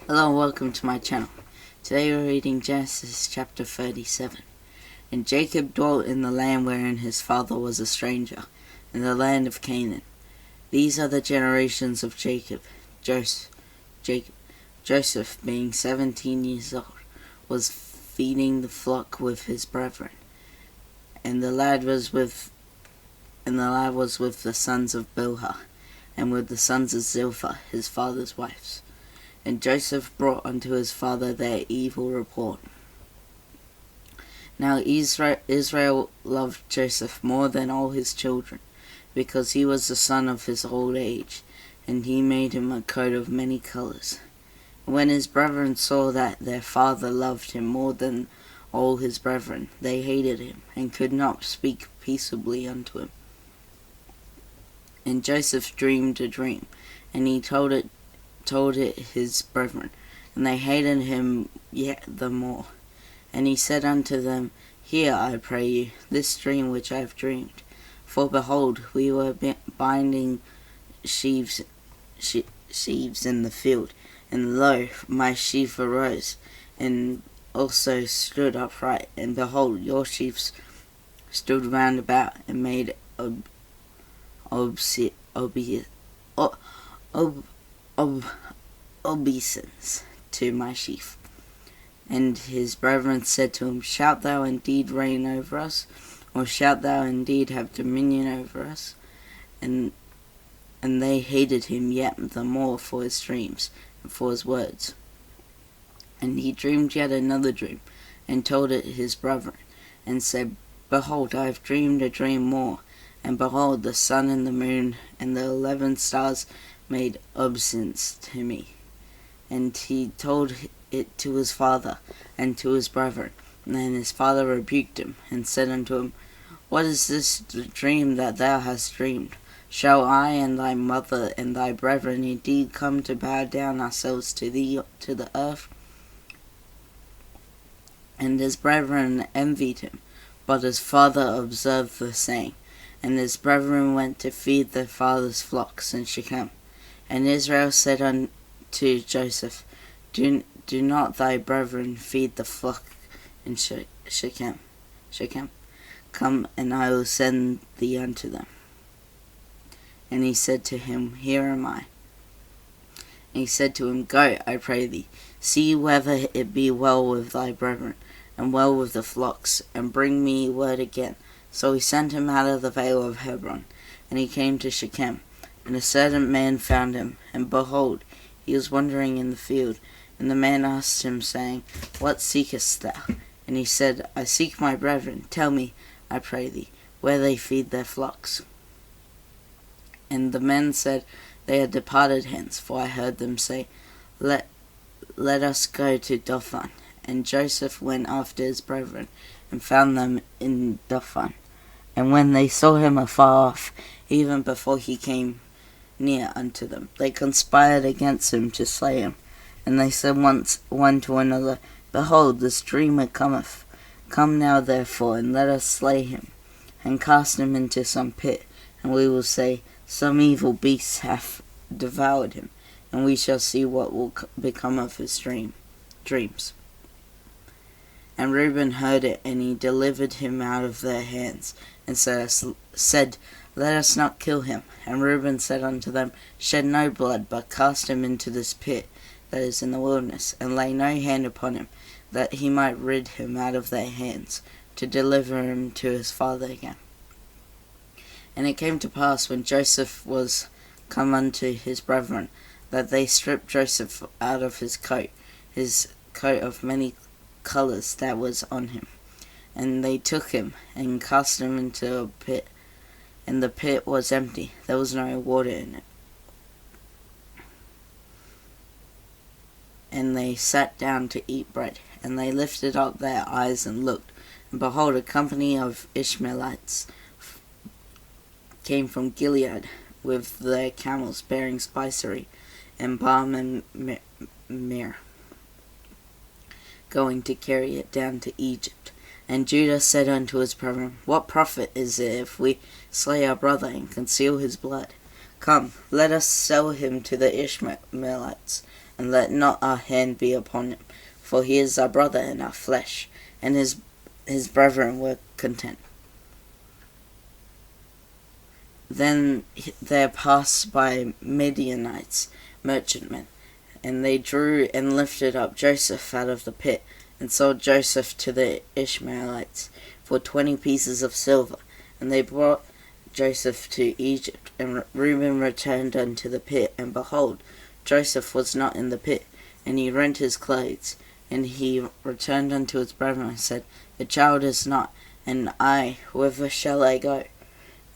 Hello and welcome to my channel. Today we're reading Genesis chapter 37. And Jacob dwelt in the land wherein his father was a stranger, in the land of Canaan. These are the generations of Jacob. Joseph, being 17 years old, was feeding the flock with his brethren, and the lad was with the sons of Bilhah, and with the sons of Zilpah, his father's wives. And Joseph brought unto his father their evil report. Now Israel loved Joseph more than all his children, because he was the son of his old age, and he made him a coat of many colors. And when his brethren saw that their father loved him more than all his brethren, they hated him, and could not speak peaceably unto him. And Joseph dreamed a dream, and he told it his brethren, and they hated him yet the more. And he said unto them, Hear, I pray you, this dream which I have dreamed. For behold, we were binding sheaves in the field, and lo, my sheaf arose, and also stood upright, and behold, your sheaves stood round about, and made obeisance to my sheaf. And his brethren said to him, Shalt thou indeed reign over us, or shalt thou indeed have dominion over us? And they hated him yet the more for his dreams, and for his words. And he dreamed yet another dream, and told it his brethren, and said, Behold, I have dreamed a dream more, and behold, the sun and the moon and the 11 stars made obeisance to me. And he told it to his father and to his brethren. And then his father rebuked him, and said unto him, What is this dream that thou hast dreamed? Shall I and thy mother and thy brethren indeed come to bow down ourselves to thee to the earth? And his brethren envied him, but his father observed the saying. And his brethren went to feed their father's flocks in Shechem. And Israel said unto Joseph, Do not thy brethren feed the flock in Shechem? Come, and I will send thee unto them. And he said to him, Here am I. And he said to him, Go, I pray thee, see whether it be well with thy brethren, and well with the flocks, and bring me word again. So he sent him out of the vale of Hebron, and he came to Shechem. And a certain man found him, and behold, he was wandering in the field. And the man asked him, saying, What seekest thou? And he said, I seek my brethren. Tell me, I pray thee, where they feed their flocks. And the men said, They are departed hence, for I heard them say, Let us go to Dothan. And Joseph went after his brethren, and found them in Dothan. And when they saw him afar off, even before he came near unto them, they conspired against him to slay him. And they said one to another, Behold, this dreamer cometh. Come now therefore, and let us slay him, and cast him into some pit, and we will say, Some evil beast hath devoured him, and we shall see what will become of his dreams. And Reuben heard it, and he delivered him out of their hands, and said, Let us not kill him. And Reuben said unto them, Shed no blood, but cast him into this pit that is in the wilderness, and lay no hand upon him, that he might rid him out of their hands, to deliver him to his father again. And it came to pass, when Joseph was come unto his brethren, that they stripped Joseph out of his coat of many colors that was on him. And they took him, and cast him into a pit, and the pit was empty, there was no water in it. And they sat down to eat bread, and they lifted up their eyes and looked, and behold, a company of Ishmaelites came from Gilead with their camels bearing spicery, and balm and myrrh, going to carry it down to Egypt. And Judah said unto his brethren, What profit is it if we slay our brother and conceal his blood? Come, let us sell him to the Ishmaelites, and let not our hand be upon him, for he is our brother and our flesh. And his brethren were content. Then there passed by Midianites, merchantmen, and they drew and lifted up Joseph out of the pit, and sold Joseph to the Ishmaelites for 20 pieces of silver. And they brought Joseph to Egypt. And Reuben returned unto the pit, and behold, Joseph was not in the pit. And he rent his clothes, and he returned unto his brethren, and said, The child is not, and I, whither shall I go?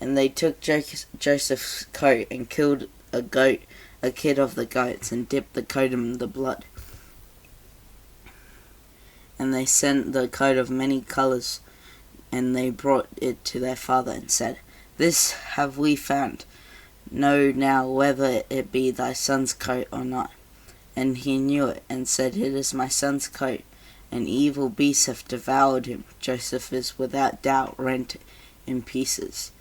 And they took Joseph's coat, and killed a kid of the goats, and dipped the coat in the blood. And they sent the coat of many colours, and they brought it to their father, and said, This have we found. Know now whether it be thy son's coat or not. And he knew it, and said, It is my son's coat. An evil beast hath devoured him. Joseph is without doubt rent in pieces.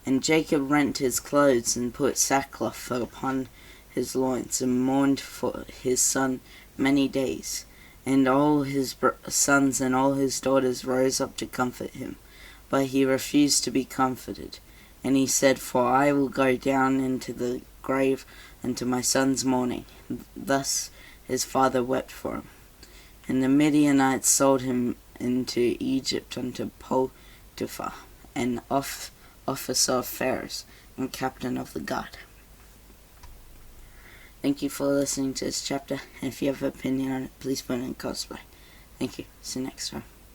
And Jacob rent his clothes, and put sackcloth upon his loins, and mourned for his son many days. And all his sons and all his daughters rose up to comfort him. But he refused to be comforted. And he said, For I will go down into the grave unto my son's mourning. Thus his father wept for him. And the Midianites sold him into Egypt unto Potiphar, an officer of Pharaoh's, and captain of the guard. Thank you for listening to this chapter, and if you have an opinion on it, please put it in comments below. Thank you. See you next time.